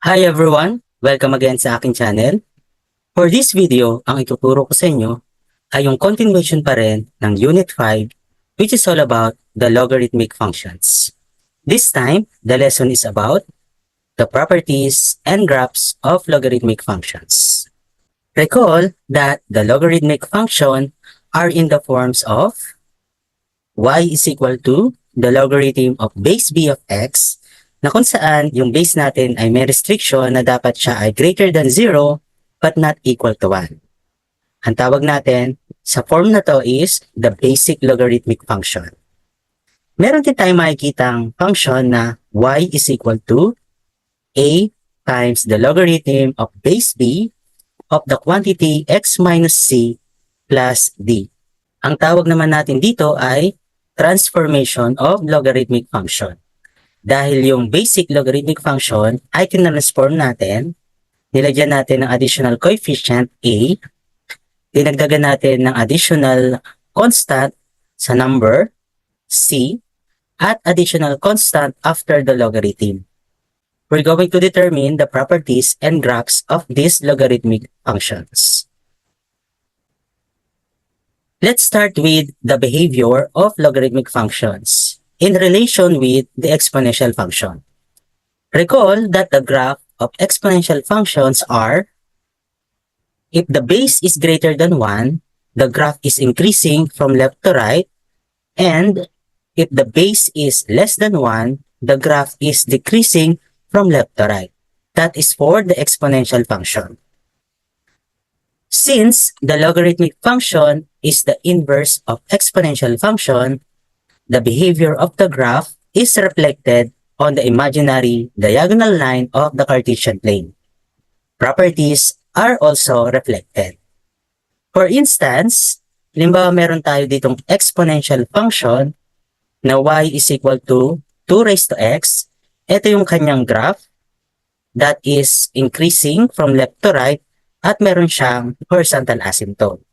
Hi everyone! Welcome again sa aking channel. For this video, ang ituturo ko sa inyo ay yung continuation pa rin ng Unit 5 which is all about the logarithmic functions. This time, the lesson is about the properties and graphs of logarithmic functions. Recall that the logarithmic function are in the forms of y is equal to the logarithm of base b of x na kung saan yung base natin ay may restriction na dapat siya ay greater than 0 but not equal to 1. Ang tawag natin sa form na to is the basic logarithmic function. Meron din tayong makikitang function na y is equal to a times the logarithm of base b of the quantity x minus c plus d. Ang tawag naman natin dito ay transformation of logarithmic function. Dahil yung basic logarithmic function ay tinransform natin, nilagyan natin ng additional coefficient a, dinagdagan natin ng additional constant sa number c, at additional constant after the logarithm. We're going to determine the properties and graphs of these logarithmic functions. Let's start with the behavior of logarithmic functions in relation with the exponential function. Recall that the graph of exponential functions are, if the base is greater than 1, the graph is increasing from left to right, and if the base is less than 1, the graph is decreasing from left to right. That is for the exponential function. Since the logarithmic function is the inverse of exponential function, the behavior of the graph is reflected on the imaginary diagonal line of the Cartesian plane. Properties are also reflected. For instance, halimbawa meron tayo ditong exponential function na y is equal to 2 raised to x. Ito yung kanyang graph that is increasing from left to right at meron siyang horizontal asymptote.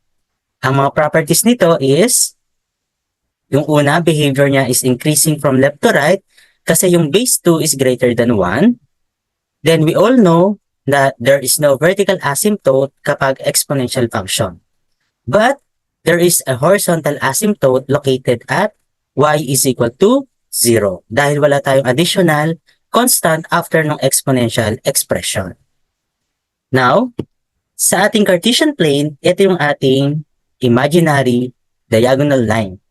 Ang mga properties nito is, yung una, behavior niya is increasing from left to right kasi yung base 2 is greater than 1. Then we all know that there is no vertical asymptote kapag exponential function. But there is a horizontal asymptote located at y is equal to 0 dahil wala tayong additional constant after ng exponential expression. Now, sa ating Cartesian plane, ito yung ating imaginary diagonal line.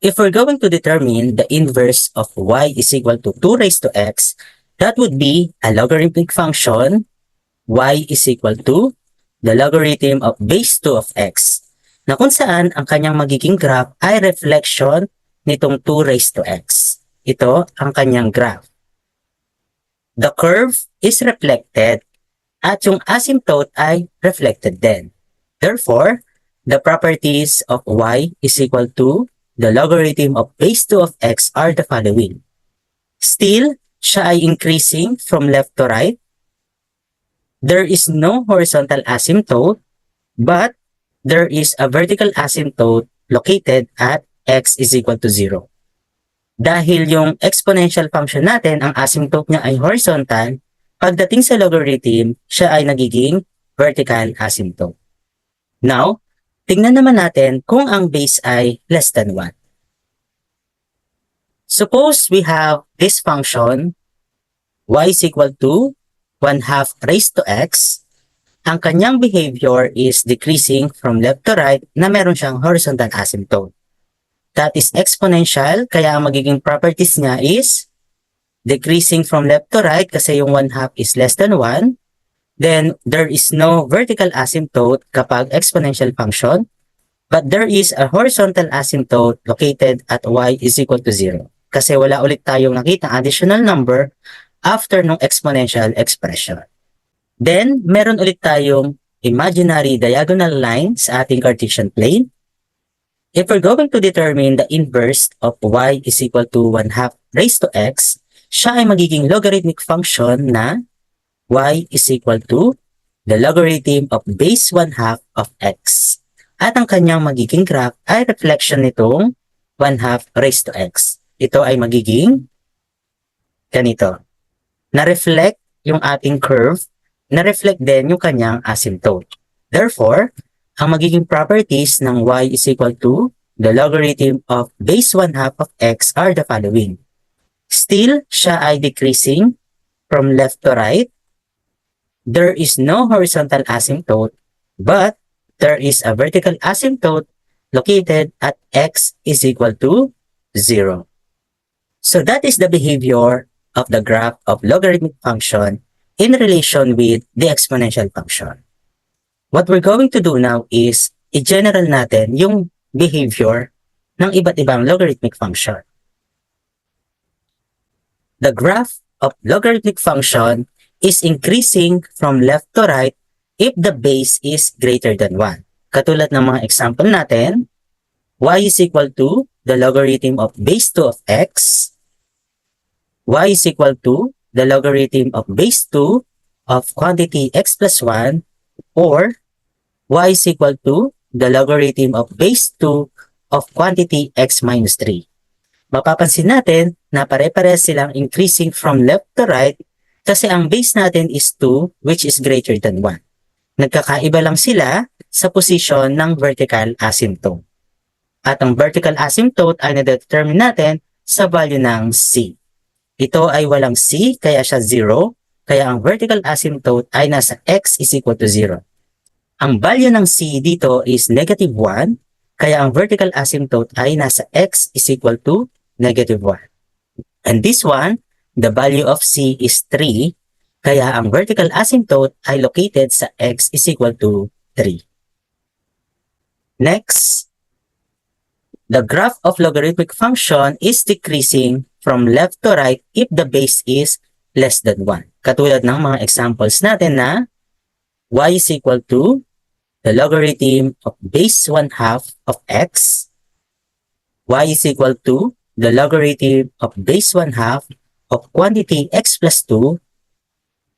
If we're going to determine the inverse of y is equal to 2 raised to x, that would be a logarithmic function y is equal to the logarithm of base 2 of x, na kung saan ang kanyang magiging graph ay reflection nitong 2 raised to x. Ito ang kanyang graph. The curve is reflected at yung asymptote ay reflected din. Therefore, the properties of y is equal to the logarithm of base 2 of x are the following. Still, siya ay increasing from left to right. There is no horizontal asymptote, but there is a vertical asymptote located at x is equal to 0. Dahil yung exponential function natin, ang asymptote niya ay horizontal, pagdating sa logarithm, siya ay nagiging vertical asymptote. Now, tingnan naman natin kung ang base ay less than 1. Suppose we have this function, y is equal to 1/2 raised to x. Ang kanyang behavior is decreasing from left to right na meron siyang horizontal asymptote. That is exponential, kaya ang magiging properties niya is decreasing from left to right kasi yung 1/2 is less than 1. Then, there is no vertical asymptote kapag exponential function, but there is a horizontal asymptote located at y is equal to 0. Kasi wala ulit tayong nakita additional number after ng exponential expression. Then, meron ulit tayong imaginary diagonal line sa ating Cartesian plane. If we're going to determine the inverse of y is equal to 1/2 raised to x, siya ay magiging logarithmic function na y is equal to the logarithm of base 1/2 of x. At ang kanyang magiging graph ay reflection nitong 1/2 raised to x. Ito ay magiging ganito. Na-reflect yung ating curve na reflect din yung kanyang asymptote. Therefore, ang magiging properties ng y is equal to the logarithm of base 1/2 of x are the following. Still, siya ay decreasing from left to right. There is no horizontal asymptote, but there is a vertical asymptote located at x is equal to 0. So that is the behavior of the graph of logarithmic function in relation with the exponential function. What we're going to do now is i-general natin yung behavior ng iba't ibang logarithmic function. The graph of logarithmic function is increasing from left to right if the base is greater than 1. Katulad ng mga example natin, y is equal to the logarithm of base 2 of x, y is equal to the logarithm of base 2 of quantity x plus 1, or y is equal to the logarithm of base 2 of quantity x minus 3. Mapapansin natin na pare-parehas silang increasing from left to right kasi ang base natin is 2 which is greater than 1. Nagkakaiba lang sila sa posisyon ng vertical asymptote. At ang vertical asymptote ay na-determine natin sa value ng c. Ito ay walang c kaya siya 0, kaya ang vertical asymptote ay nasa x is equal to 0. Ang value ng c dito is negative 1, kaya ang vertical asymptote ay nasa x is equal to negative 1. And this one, the value of c is 3, kaya ang vertical asymptote ay located sa x is equal to 3. Next, the graph of logarithmic function is decreasing from left to right if the base is less than 1. Katulad ng mga examples natin na y is equal to the logarithm of base 1/2 of x, y is equal to the logarithm of base 1/2 of quantity x plus 2,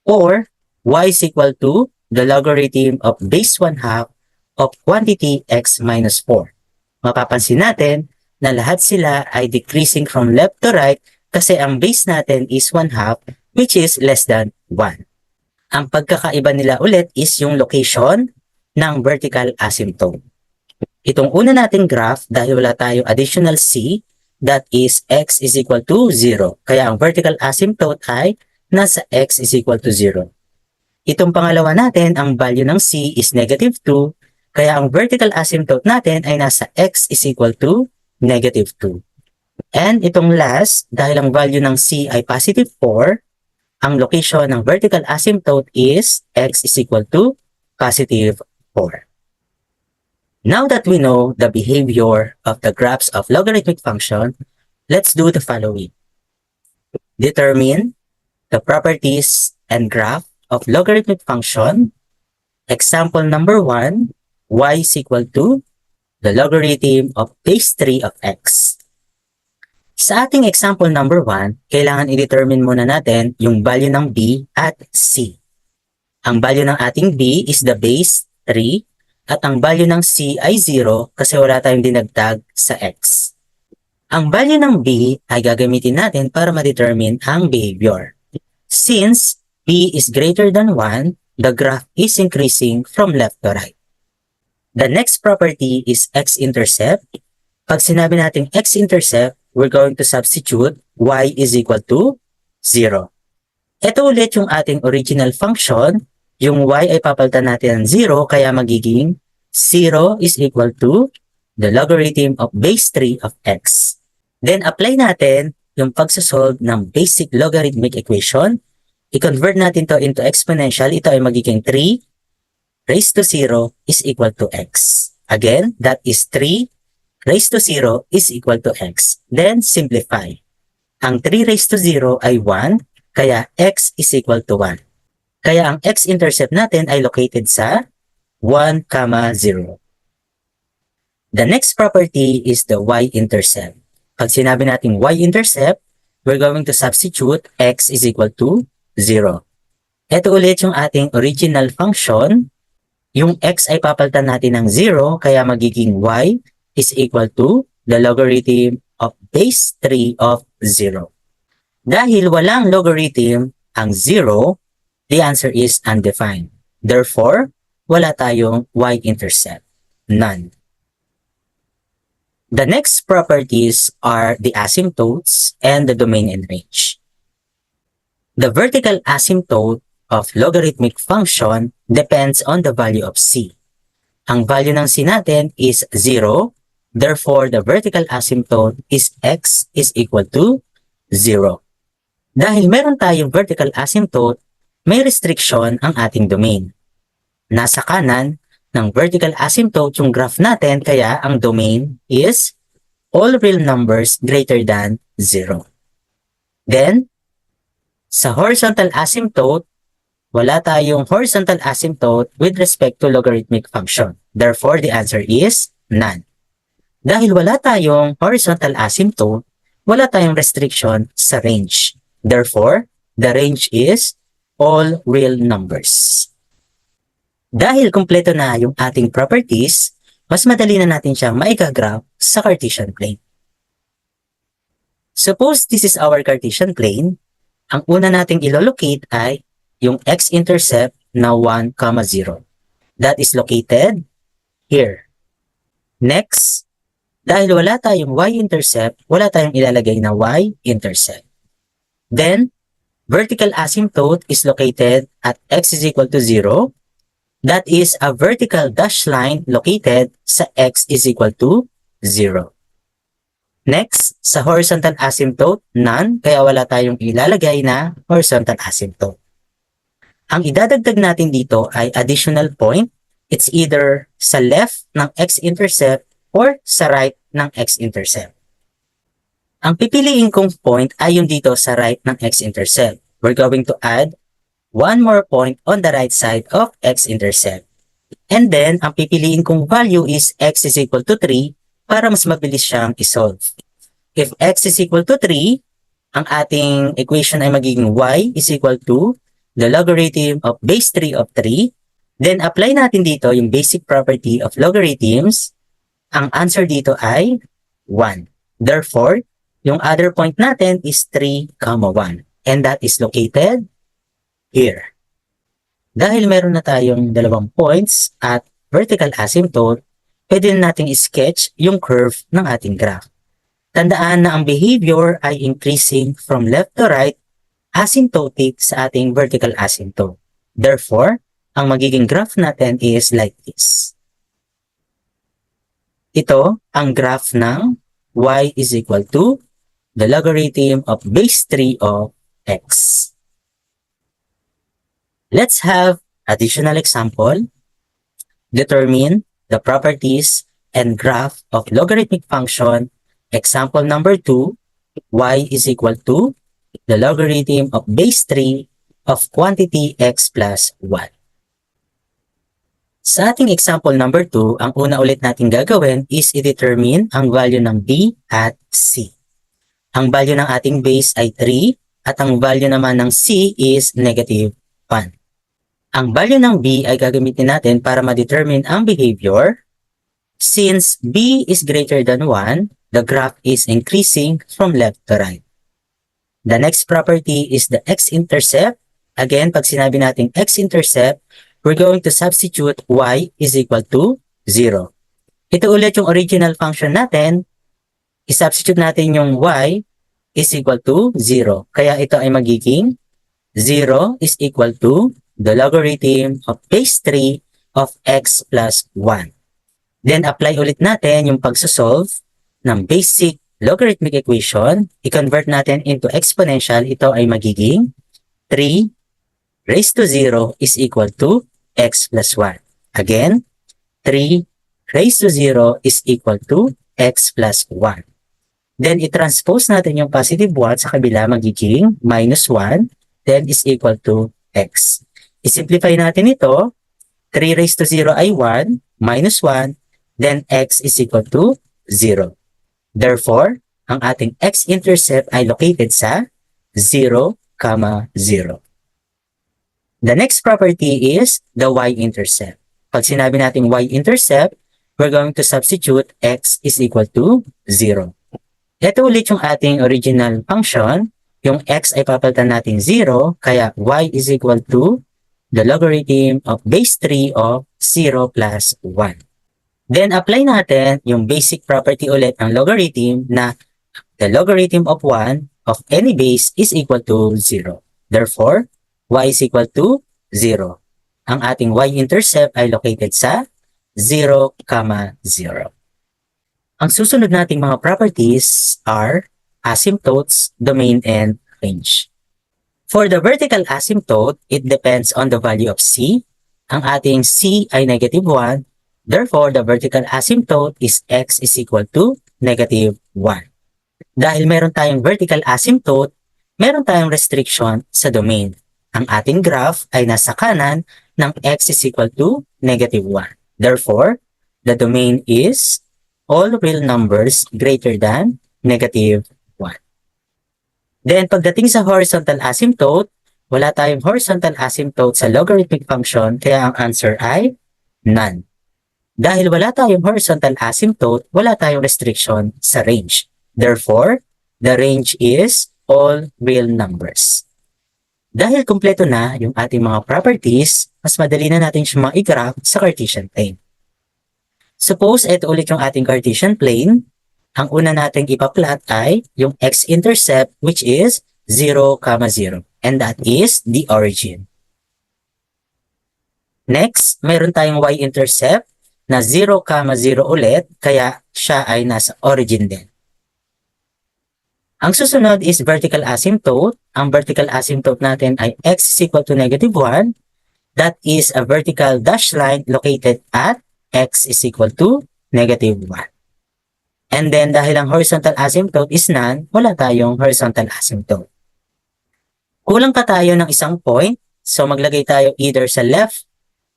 or y is equal to the logarithm of base 1/2 of quantity x minus 4. Mapapansin natin na lahat sila ay decreasing from left to right kasi ang base natin is 1/2 which is less than 1. Ang pagkakaiba nila ulit is yung location ng vertical asymptote. Itong una nating graph dahil wala tayong additional c, that is x is equal to 0. Kaya ang vertical asymptote ay nasa x is equal to 0. Itong pangalawa natin, ang value ng c is negative 2. Kaya ang vertical asymptote natin ay nasa x is equal to negative 2. And itong last, dahil ang value ng c ay positive 4, ang location ng vertical asymptote is x is equal to positive 4. Now that we know the behavior of the graphs of logarithmic function, let's do the following. Determine the properties and graph of logarithmic function. Example number 1, y is equal to the logarithm of base 3 of x. Sa ating example number 1, kailangan i-determine muna natin yung value ng b at c. Ang value ng ating b is the base 3 at ang value ng c ay 0 kasi wala tayong dinagdag sa x. Ang value ng b ay gagamitin natin para ma-determine ang behavior. Since b is greater than 1, the graph is increasing from left to right. The next property is x-intercept. Pag sinabi natin x-intercept, we're going to substitute y is equal to 0. Ito ulit yung ating original function. Yung y ay papalitan natin ng 0, kaya magiging 0 is equal to the logarithm of base 3 of x. Then apply natin yung pagsasolve ng basic logarithmic equation. I-convert natin to into exponential. Ito ay magiging 3 raised to 0 is equal to x. Again, that is 3 raised to 0 is equal to x. Then simplify. Ang 3 raised to 0 ay 1, kaya x is equal to 1. Kaya ang x-intercept natin ay located sa 1, 0. The next property is the y-intercept. Pag sinabi natin y-intercept, we're going to substitute x is equal to 0. Ito ulit yung ating original function. Yung x ay papalitan natin ng 0, kaya magiging y is equal to the logarithm of base 3 of 0. Dahil walang logarithm ang 0, The answer is undefined. Therefore, wala tayong y-intercept. None. The next properties are the asymptotes and the domain and range. The vertical asymptote of logarithmic function depends on the value of c. Ang value ng c natin is 0, therefore the vertical asymptote is x is equal to 0. Dahil meron tayong vertical asymptote, may restriction ang ating domain. Nasa kanan ng vertical asymptote yung graph natin, kaya ang domain is all real numbers greater than 0. Then, sa horizontal asymptote, wala tayong horizontal asymptote with respect to logarithmic function. Therefore, the answer is none. Dahil wala tayong horizontal asymptote, wala tayong restriction sa range. Therefore, the range is all real numbers. Dahil kumpleto na yung ating properties, mas madali na natin siyang maigagraph sa Cartesian plane. Suppose this is our Cartesian plane, ang una nating ilolocate ay yung x-intercept na 1, 0. That is located here. Next, dahil wala tayong y-intercept, wala tayong ilalagay na y-intercept. Then, vertical asymptote is located at x is equal to 0. That is a vertical dashed line located sa x is equal to 0. Next, sa horizontal asymptote, none, kaya wala tayong ilalagay na horizontal asymptote. Ang idadagdag natin dito ay additional point. It's either sa left ng x-intercept or sa right ng x-intercept. Ang pipiliin kong point ay yung dito sa right ng x-intercept. We're going to add one more point on the right side of x-intercept. And then, ang pipiliin kong value is x is equal to 3 para mas mabilis siyang isolve. If x is equal to 3, ang ating equation ay magiging y is equal to the logarithm of base 3 of 3. Then, apply natin dito yung basic property of logarithms. Ang answer dito ay 1. Therefore, yung other point natin is 3, 1. And that is located here. Dahil meron na tayong dalawang points at vertical asymptote, pwede na nating sketch yung curve ng ating graph. Tandaan na ang behavior ay increasing from left to right asymptotic sa ating vertical asymptote. Therefore, ang magiging graph natin is like this. Ito ang graph ng y is equal to the logarithm of base 3 of x. Let's have additional example. Determine the properties and graph of logarithmic function. Example number 2, y is equal to the logarithm of base 3 of quantity x plus 1. Sa ating example number 2, ang una ulit natin gagawin is i-determine ang value ng b at c. Ang value ng ating base ay 3 at ang value naman ng c is negative 1. Ang value ng b ay gagamitin natin para ma-determine ang behavior. Since b is greater than 1, the graph is increasing from left to right. The next property is the x-intercept. Again, pag sinabi natin x-intercept, we're going to substitute y is equal to 0. Ito ulit yung original function natin. I-substitute natin yung y is equal to 0. Kaya ito ay magiging 0 is equal to the logarithm of base 3 of x plus 1. Then, apply ulit natin yung pagsosolve ng basic logarithmic equation. I-convert natin into exponential. Ito ay magiging 3 raised to 0 is equal to x plus 1. Again, 3 raised to 0 is equal to x plus 1. Then, i-transpose natin yung positive 1 sa kabila, magiging minus 1, then is equal to x. I-simplify natin ito. 3 raised to 0 ay 1, minus 1, then x is equal to 0. Therefore, ang ating x-intercept ay located sa 0, 0. The next property is the y-intercept. Pag sinabi natin y-intercept, we're going to substitute x is equal to 0. Ito ulit yung ating original function. yung x ay papalitan natin 0, kaya y is equal to the logarithm of base 3 of 0 plus 1. Then, apply natin yung basic property ulit ng logarithm na the logarithm of 1 of any base is equal to 0. Therefore, y is equal to 0. Ang ating y-intercept ay located sa 0, 0. Ang susunod nating mga properties are asymptotes, domain, and range. For the vertical asymptote, it depends on the value of c. Ang ating c ay negative 1. Therefore, the vertical asymptote is x is equal to negative 1. Dahil meron tayong vertical asymptote, meron tayong restriction sa domain. Ang ating graph ay nasa kanan ng x is equal to negative 1. Therefore, the domain is all real numbers greater than negative 1. Then, pagdating sa horizontal asymptote, wala tayong horizontal asymptote sa logarithmic function, kaya ang answer ay none. Dahil wala tayong horizontal asymptote, wala tayong restriction sa range. Therefore, the range is all real numbers. Dahil kumpleto na yung ating mga properties, mas madali na natin siya ma-graph sa Cartesian plane. Suppose ito ulit yung ating Cartesian plane. Ang una nating ipa-plot ay yung x-intercept, which is 0, 0. And that is the origin. Next, mayroon tayong y-intercept na 0, 0 ulit, kaya siya ay nasa origin din. Ang susunod is vertical asymptote. Ang vertical asymptote natin ay x is equal to negative 1. That is a vertical dashed line located at x is equal to negative 1. And then, dahil ang horizontal asymptote is none, wala tayong horizontal asymptote. Kulang pa tayo ng isang point, so maglagay tayo either sa left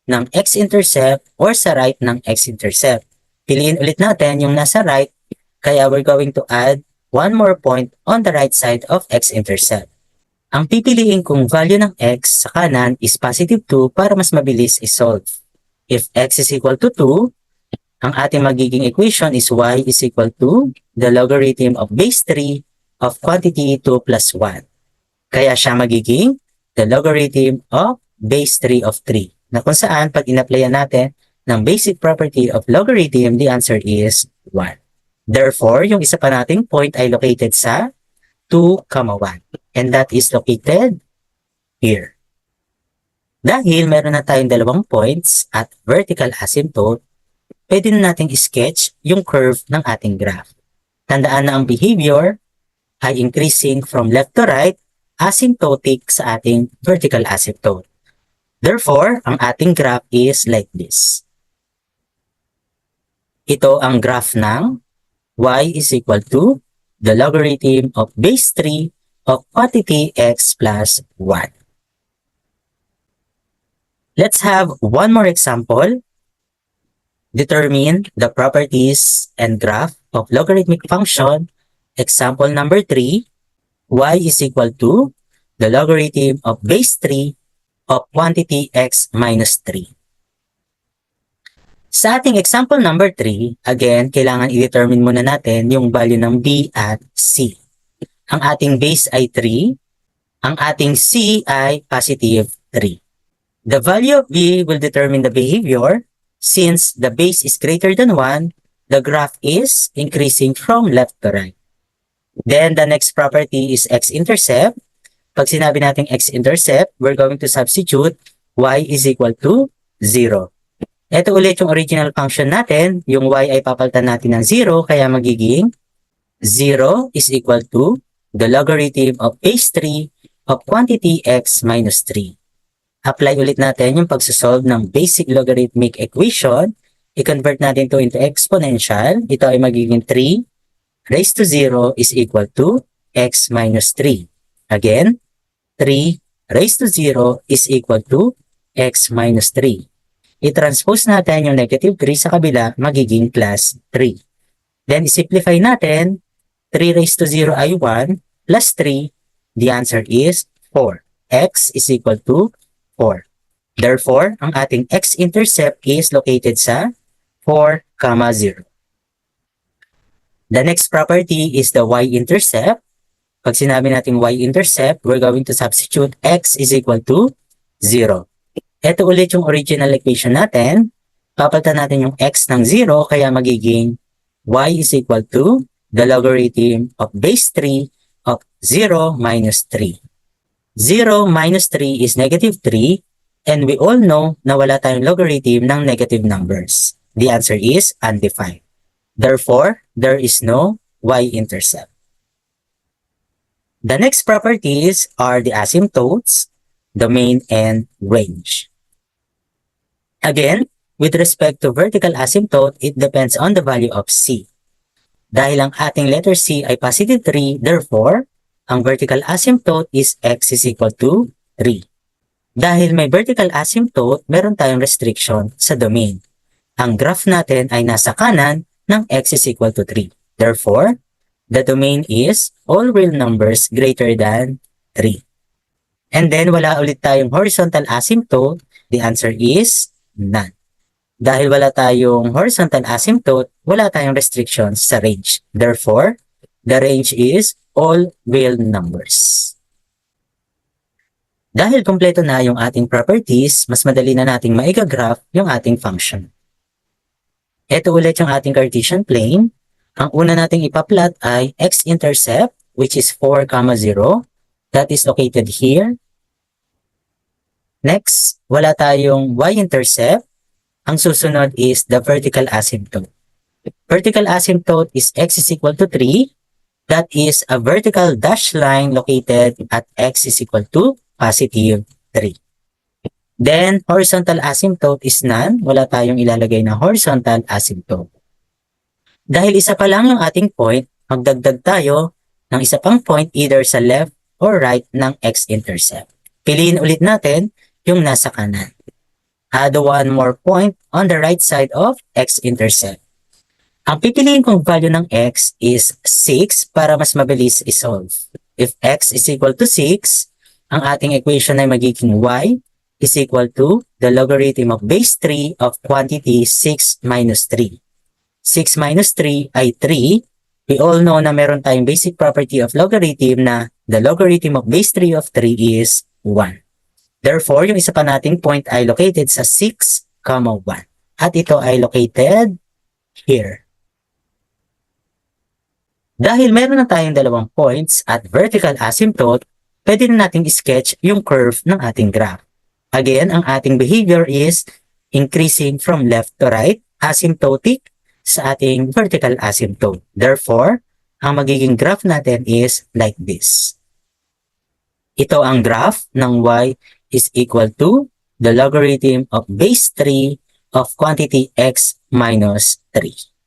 ng x-intercept or sa right ng x-intercept. Piliin ulit natin yung nasa right, kaya we're going to add one more point on the right side of x-intercept. Ang pipiliin kong value ng x sa kanan is positive 2 para mas mabilis i-solve. If x is equal to 2, ang ating magiging equation is y is equal to the logarithm of base 3 of quantity 2 plus 1. Kaya siya magiging the logarithm of base 3 of 3. Na kung saan, pag in-applyan natin ng basic property of logarithm, the answer is 1. Therefore, yung isa pa nating point ay located sa 2, 1. And that is located here. Dahil meron na tayong dalawang points at vertical asymptote, pwede na nating sketch yung curve ng ating graph. Tandaan na ang behavior ay increasing from left to right, asymptotic sa ating vertical asymptote. Therefore, ang ating graph is like this. Ito ang graph ng y is equal to the logarithm of base 3 of quantity x plus 1. Let's have one more example. Determine the properties and graph of logarithmic function. Example number 3, y is equal to the logarithm of base 3 of quantity x minus 3. Sa ating example number 3, again, kailangan i-determine muna natin yung value ng b at c. Ang ating base ay 3, ang ating c ay positive 3. The value of b will determine the behavior. Since the base is greater than 1, the graph is increasing from left to right. Then the next property is x-intercept. Pag sinabi natin x-intercept, we're going to substitute y is equal to 0. Ito ulit yung original function natin. Yung y ay papalitan natin ng 0, kaya magiging 0 is equal to the logarithm of base 3 of quantity x minus 3. Apply ulit natin yung pagsasolve ng basic logarithmic equation. I-convert natin ito into exponential. Ito ay magiging 3 raised to 0 is equal to x minus 3. Again, 3 raised to 0 is equal to x minus 3. I-transpose natin yung negative 3 sa kabila, magiging plus 3. Then, i-simplify natin. 3 raised to 0 ay 1 plus 3. The answer is 4. X is equal to 4. Therefore, ang ating x-intercept is located sa 4, 0. The next property is the y-intercept. Pag sinabi natin y-intercept, we're going to substitute x is equal to 0. Ito ulit yung original equation natin. Papalitan natin yung x ng 0, kaya magiging y is equal to the logarithm of base 3 of 0 minus 3. 0 minus 3 is negative 3, and we all know na wala tayong logarithm ng negative numbers. The answer is undefined. Therefore, there is no y-intercept. The next properties are the asymptotes, domain, and range. Again, with respect to vertical asymptote, it depends on the value of c. Dahil ang ating letter c ay positive 3, therefore, ang vertical asymptote is x is equal to 3. Dahil may vertical asymptote, meron tayong restriction sa domain. Ang graph natin ay nasa kanan ng x is equal to 3. Therefore, the domain is all real numbers greater than 3. And then, wala ulit tayong horizontal asymptote. The answer is none. Dahil wala tayong horizontal asymptote, wala tayong restrictions sa range. Therefore, the range is all real numbers. Dahil kompleto na yung ating properties, mas madali na nating maigagraph yung ating function. Ito ulit yung ating Cartesian plane. Ang una nating ipa-plot ay x-intercept, which is 4, 0. That is located here. Next, wala tayong y-intercept. Ang susunod is the vertical asymptote. Vertical asymptote is x is equal to 3. That is a vertical dashed line located at x is equal to positive 3. Then, horizontal asymptote is none. Wala tayong ilalagay na horizontal asymptote. Dahil isa pa lang yung ating point, magdagdag tayo ng isa pang point either sa left or right ng x-intercept. Piliin ulit natin yung nasa kanan. Add one more point on the right side of x-intercept. Ang pipiliin kong value ng x is 6 para mas mabilis isolve. If x is equal to 6, ang ating equation ay magiging y is equal to the logarithm of base 3 of quantity 6 minus 3. 6 minus 3 ay 3. We all know na meron tayong basic property of logarithm na the logarithm of base 3 of 3 is 1. Therefore, yung isa pa nating point ay located sa 6, 1. At ito ay located here. Dahil meron na tayong dalawang points at vertical asymptote, pwede na nating sketch yung curve ng ating graph. Again, ang ating behavior is increasing from left to right, asymptotic sa ating vertical asymptote. Therefore, ang magiging graph natin is like this. Ito ang graph ng y is equal to the logarithm of base 3 of quantity x minus 3.